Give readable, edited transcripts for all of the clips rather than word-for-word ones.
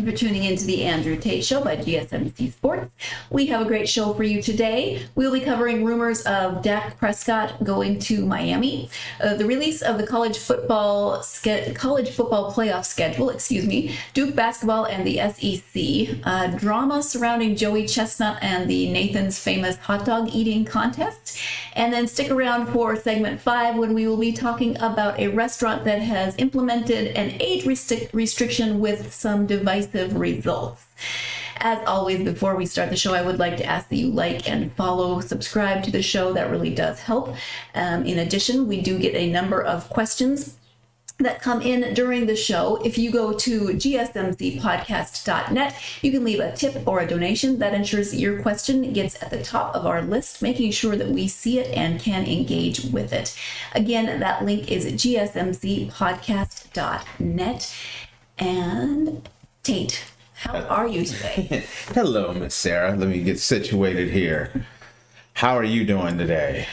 you for tuning in to the Andrew Tate Show by GSMC Sports. We have a great show for you today. We'll be covering rumors of Dak Prescott going to Miami, the release of the college football playoff schedule, Duke basketball and the SEC, drama surrounding Joey Chestnut and the Nathan's famous hot dog eating contest, and then stick around for segment 5 when we will be talking about a restaurant that has implemented an age restriction with some divisive results. As always, before we start the show, I would like to ask that you like and follow, subscribe to the show. That really does help. In addition, we do get a number of questions that come in during the show. If you go to gsmcpodcast.net, you can leave a tip or a donation that ensures that your question gets at the top of our list, making sure that we see it and can engage with it. Again, that link is gsmcpodcast.net. And Tate, how are you today? Hello, Miss Sarah. Let me get situated here. How are you doing today?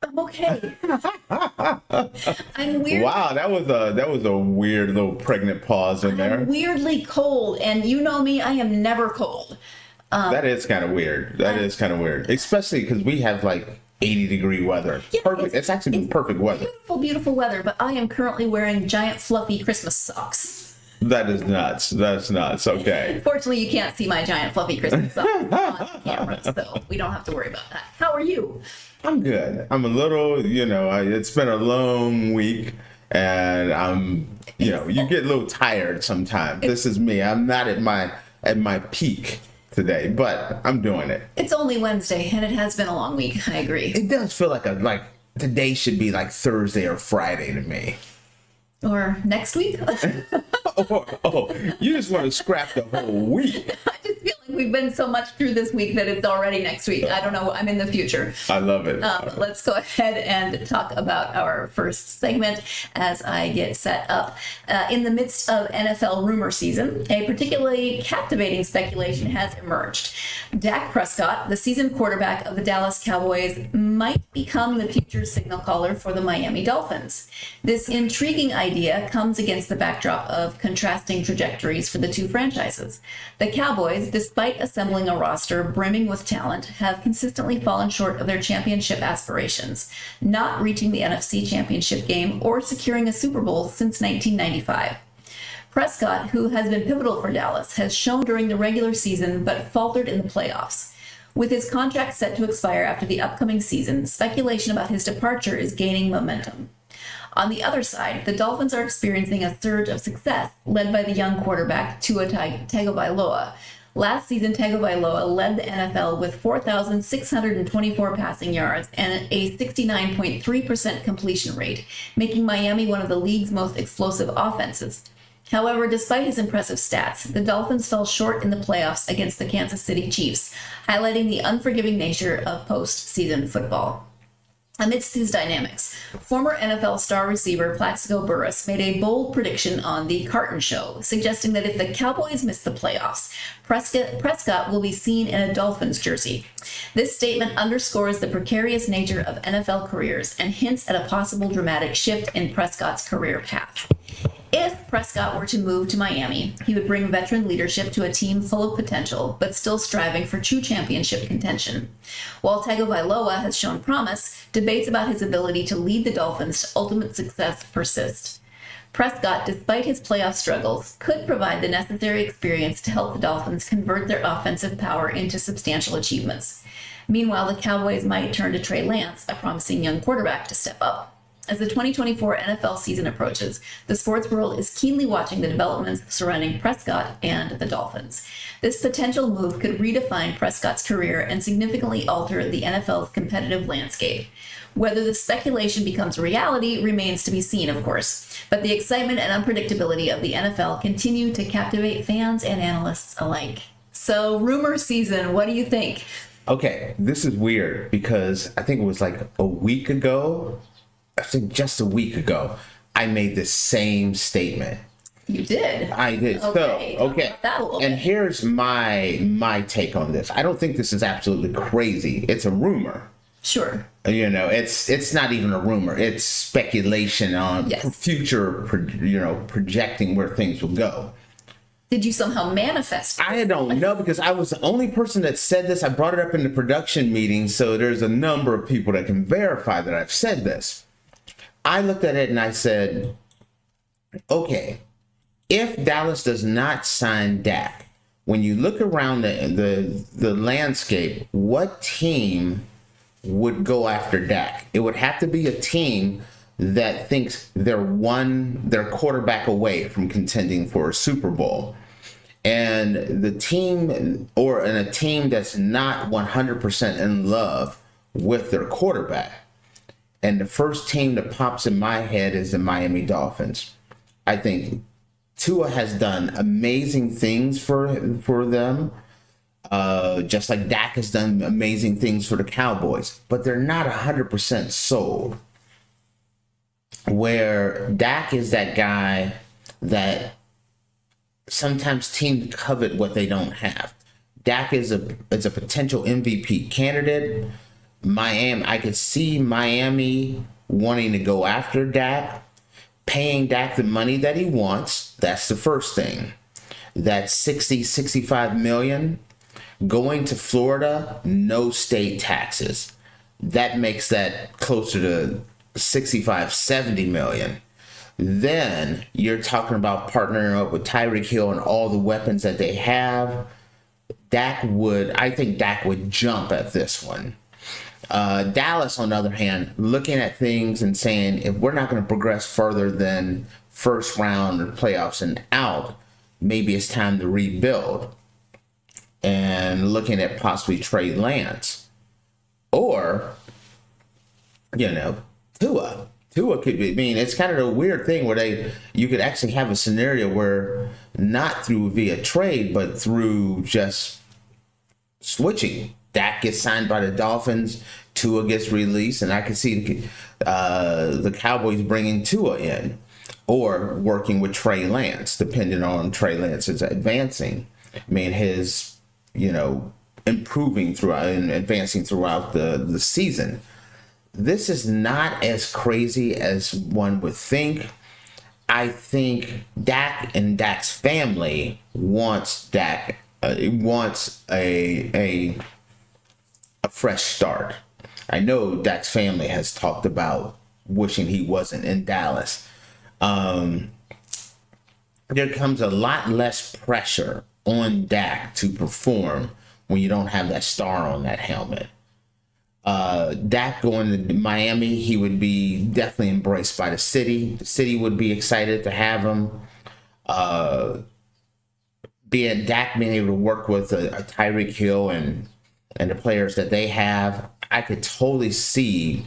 I'm okay. I'm weird. Wow, that was a weird little pregnant pause in there. I'm weirdly cold, and you know me, I am never cold. That is kind of weird. Especially because we have like 80-degree weather. Yeah, perfect. It's actually been perfect weather. Beautiful, beautiful weather, but I am currently wearing giant fluffy Christmas socks. That is nuts. That's nuts. Okay. Fortunately, you can't see my giant fluffy Christmas socks on camera, so we don't have to worry about that. How are you? I'm good. I'm a little, it's been a long week, and you get a little tired sometimes. This is me. I'm not at my peak today, but I'm doing it. It's only Wednesday, and it has been a long week. I agree. It does feel like today should be like Thursday or Friday to me. Or next week? You just want to scrap the whole week. I just feel like we've been so much through this week that it's already next week. I don't know. I'm in the future. I love it. Let's go ahead and talk about our first segment as I get set up. In the midst of NFL rumor season, a particularly captivating speculation has emerged. Dak Prescott, the seasoned quarterback of the Dallas Cowboys, might become the future signal caller for the Miami Dolphins. This intriguing idea comes against the backdrop of contrasting trajectories for the two franchises. The Cowboys, despite assembling a roster brimming with talent, have consistently fallen short of their championship aspirations, not reaching the NFC Championship game or securing a Super Bowl since 1995. Prescott, who has been pivotal for Dallas, has shown during the regular season but faltered in the playoffs. With his contract set to expire after the upcoming season, speculation about his departure is gaining momentum. On the other side, the Dolphins are experiencing a surge of success led by the young quarterback Tua Tagovailoa. Last season, Tagovailoa led the NFL with 4,624 passing yards and a 69.3% completion rate, making Miami one of the league's most explosive offenses. However, despite his impressive stats, the Dolphins fell short in the playoffs against the Kansas City Chiefs, highlighting the unforgiving nature of postseason football. Amidst these dynamics, former NFL star receiver Plaxico Burress made a bold prediction on the Carton Show, suggesting that if the Cowboys miss the playoffs, Prescott will be seen in a Dolphins jersey. This statement underscores the precarious nature of NFL careers and hints at a possible dramatic shift in Prescott's career path. If Prescott were to move to Miami, he would bring veteran leadership to a team full of potential, but still striving for true championship contention. While Tagovailoa has shown promise, debates about his ability to lead the Dolphins to ultimate success persist. Prescott, despite his playoff struggles, could provide the necessary experience to help the Dolphins convert their offensive power into substantial achievements. Meanwhile, the Cowboys might turn to Trey Lance, a promising young quarterback, to step up. As the 2024 NFL season approaches, the sports world is keenly watching the developments surrounding Prescott and the Dolphins. This potential move could redefine Prescott's career and significantly alter the NFL's competitive landscape. Whether the speculation becomes reality remains to be seen, of course, but the excitement and unpredictability of the NFL continue to captivate fans and analysts alike. So, rumor season, what do you think? Okay, this is weird because I think it was like a week ago, just a week ago, I made the same statement. You did? I did. Okay. So, okay. And here's my take on this. I don't think this is absolutely crazy. It's a rumor. Sure. It's not even a rumor. It's speculation on future, projecting where things will go. Did you somehow manifest it? I don't know, because I was the only person that said this. I brought it up in the production meeting, so there's a number of people that can verify that I've said this. I looked at it and I said, okay, if Dallas does not sign Dak, when you look around the landscape, what team would go after Dak? It would have to be a team that thinks they're quarterback away from contending for a Super Bowl. And the team, or in a team that's not 100% in love with their quarterback. And the first team that pops in my head is the Miami Dolphins. I think Tua has done amazing things for them, just like Dak has done amazing things for the Cowboys, but they're not 100% sold. Where Dak is that guy that sometimes teams covet what they don't have. Dak is a potential MVP candidate. I could see Miami wanting to go after Dak, paying Dak the money that he wants. That's the first thing. That's 65 million. Going to Florida, no state taxes. That makes that closer to 65-70 million. Then you're talking about partnering up with Tyreek Hill and all the weapons that they have. I think Dak would jump at this one. Dallas, on the other hand, looking at things and saying, if we're not going to progress further than first round or playoffs and out, maybe it's time to rebuild. And looking at possibly trade Lance. Or, Tua. Tua could be, it's kind of a weird thing where you could actually have a scenario where not through via trade, but through just switching. Dak gets signed by the Dolphins, Tua gets released, and I can see the Cowboys bringing Tua in or working with Trey Lance, depending on Trey Lance's advancing. His, improving throughout and advancing throughout the season. This is not as crazy as one would think. I think Dak and Dak's family wants a fresh start. I know Dak's family has talked about wishing he wasn't in Dallas. There comes a lot less pressure on Dak to perform when you don't have that star on that helmet. Dak going to Miami, he would be definitely embraced by the city. The city would be excited to have him. Being able to work with a Tyreek Hill and the players that they have, I could totally see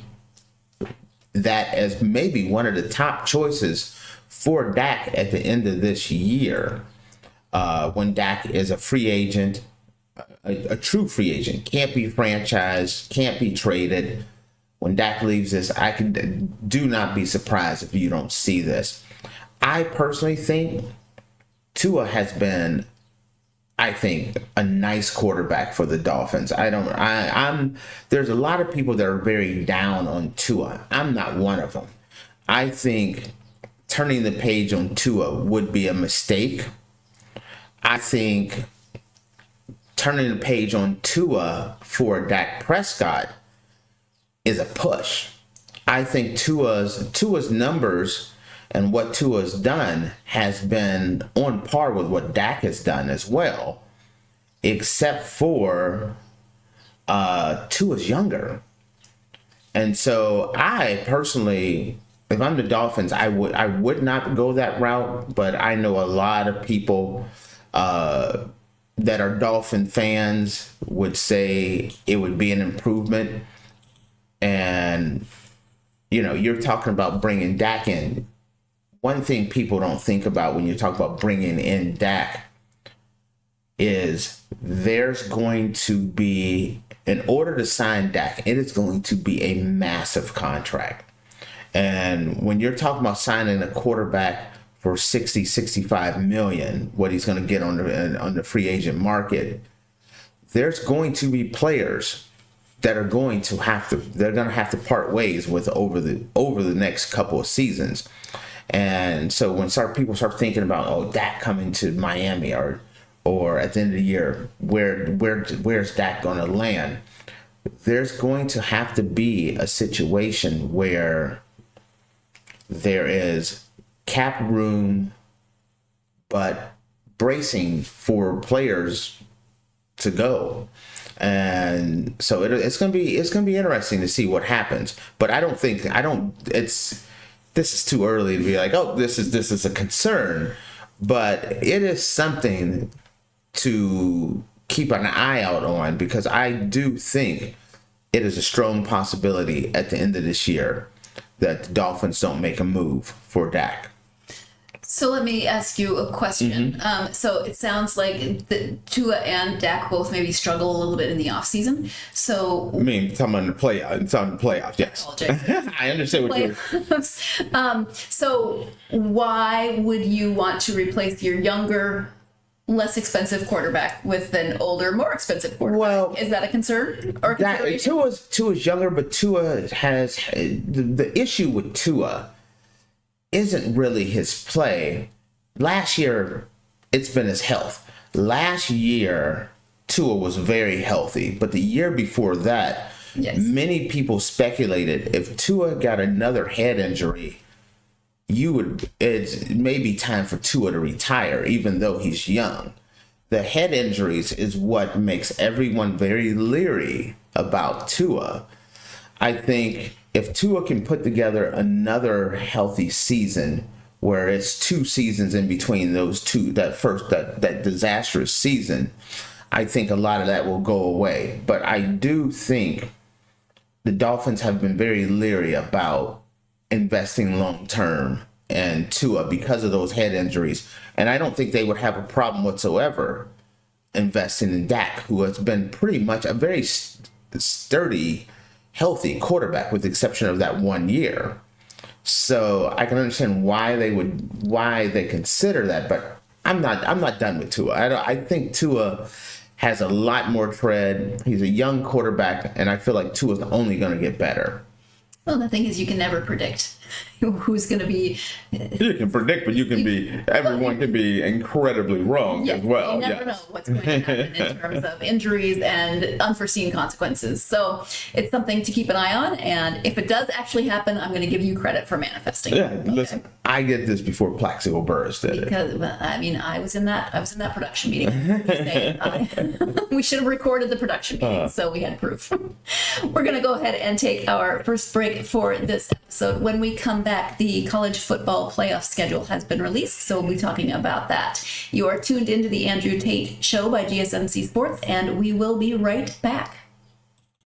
that as maybe one of the top choices for Dak at the end of this year, when Dak is a free agent. A true free agent, can't be franchised, can't be traded. When Dak leaves this, do not be surprised if you don't see this. I personally think Tua has been, a nice quarterback for the Dolphins. There's a lot of people that are very down on Tua. I'm not one of them. I think turning the page on Tua would be a mistake. I think turning the page on Tua for Dak Prescott is a push. I think Tua's numbers and what Tua's done has been on par with what Dak has done as well, except for Tua's younger. And so I personally, if I'm the Dolphins, I would not go that route, but I know a lot of people that are Dolphin fans would say it would be an improvement. And, you're talking about bringing Dak in. One thing people don't think about when you talk about bringing in Dak is there's going to be, in order to sign Dak, it is going to be a massive contract. And when you're talking about signing a quarterback for 65 million, what he's going to get on the free agent market, there's going to be players that are going to have to part ways with over the next couple of seasons. And so when people start thinking about, oh, Dak coming to Miami, or at the end of the year, where's Dak going to land? There's going to have to be a situation where there is cap room, but bracing for players to go. And so it's gonna be interesting to see what happens. But this is too early to be like, oh, this is a concern. But it is something to keep an eye out on, because I do think it is a strong possibility at the end of this year that the Dolphins don't make a move for Dak. So let me ask you a question. So it sounds like Tua and Dak both maybe struggle a little bit in the offseason. So I mean, talking about the playoffs, yes. I understand what you're so why would you want to replace your younger, less expensive quarterback with an older, more expensive quarterback? Well, is that a concern or consideration? Tua's younger, but Tua has the issue with Tua isn't really his play. Last year, it's been his health. Last year, Tua was very healthy, but the year before that, yes, many people speculated if Tua got another head injury, it may be time for Tua to retire, even though he's young. The head injuries is what makes everyone very leery about Tua. I think if Tua can put together another healthy season, where it's 2 seasons in between those two, that disastrous season, I think a lot of that will go away. But I do think the Dolphins have been very leery about investing long term in Tua because of those head injuries. And I don't think they would have a problem whatsoever investing in Dak, who has been pretty much a very sturdy, healthy quarterback, with the exception of that 1 year. So I can understand why they consider that, but I'm not done with Tua. I think Tua has a lot more tread. He's a young quarterback, and I feel like Tua's only going to get better. Well, the thing is, you can never predict who's going to be. You can predict, but everyone can be incredibly wrong as well. You never know what's going to happen in terms of injuries and unforeseen consequences. So it's something to keep an eye on. And if it does actually happen, I'm going to give you credit for manifesting. Yeah, okay. Listen, I get this before Plaxico Burress did because, it. Because I mean, I was in that production meeting. We should have recorded the production meeting, so we had proof. We're going to go ahead and take our first break for this episode. When we come back, the college football playoff schedule has been released, so we'll be talking about that. You are tuned into the Andrew Tate Show by GSMC Sports, and we will be right back.